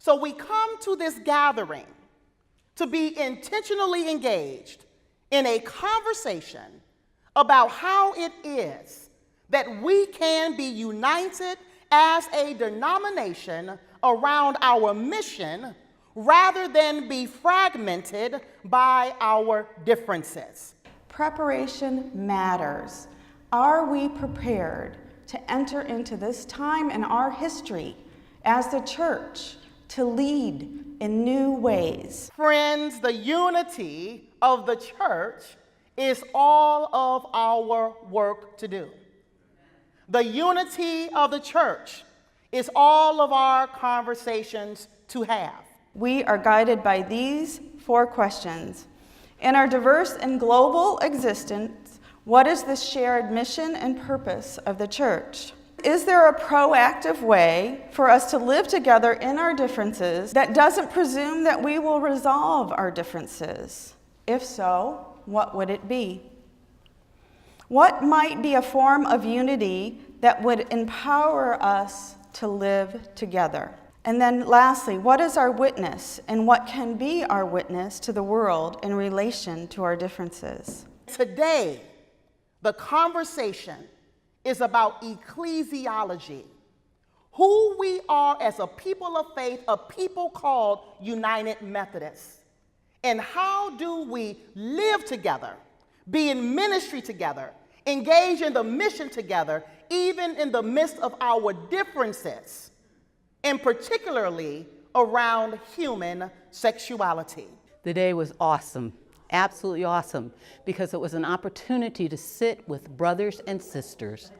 So we come to this gathering to be intentionally engaged in a conversation about how it is that we can be united as a denomination around our mission rather than be fragmented by our differences. Preparation matters. Are we prepared to enter into this time in our history as the church to lead in new ways? Friends, the unity of the church is all of our work to do. The unity of the church is all of our conversations to have. We are guided by these 4 questions. In our diverse and global existence, what is the shared mission and purpose of the church? Is there a proactive way for us to live together in our differences that doesn't presume that we will resolve our differences? If so, what would it be? What might be a form of unity that would empower us to live together? And then lastly, what is our witness and what can be our witness to the world in relation to our differences? Today, the conversation is about ecclesiology, who we are as a people of faith, a people called United Methodists, and how do we live together, be in ministry together, engage in the mission together, even in the midst of our differences, and particularly around human sexuality. The day was awesome, absolutely awesome, because it was an opportunity to sit with brothers and sisters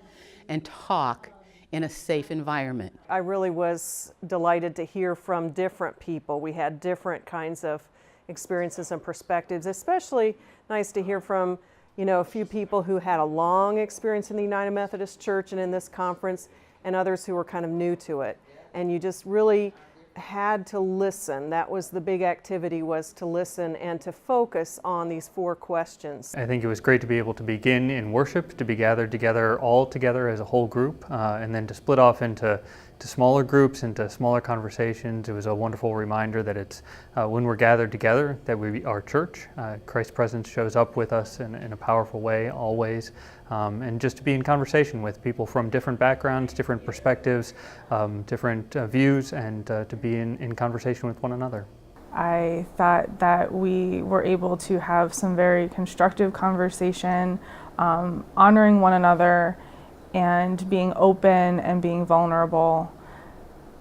and talk in a safe environment. I really was delighted to hear from different people. We had different kinds of experiences and perspectives, especially nice to hear from a few people who had a long experience in the United Methodist Church and in this conference, and others who were kind of new to it. And you just really had to listen. That was the big activity, was to listen and to focus on these 4 questions. I think it was great to be able to begin in worship, to be gathered together all together as a whole group, and then to split off into smaller groups, into smaller conversations. It was a wonderful reminder that it's when we're gathered together that we are church. Christ's presence shows up with us in a powerful way always, and just to be in conversation with people from different backgrounds, different perspectives, different views, and to be in conversation with one another. I thought that we were able to have some very constructive conversation, honoring one another and being open and being vulnerable,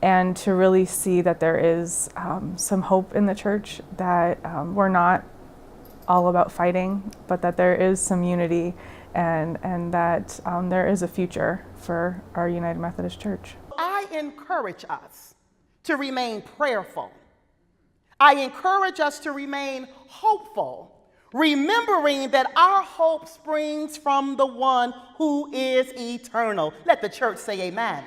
and to really see that there is some hope in the church, that we're not all about fighting, but that there is some unity, and that there is a future for our United Methodist Church. I encourage us to remain prayerful. I encourage us to remain hopeful, remembering that our hope springs from the one who is eternal. Let the church say amen.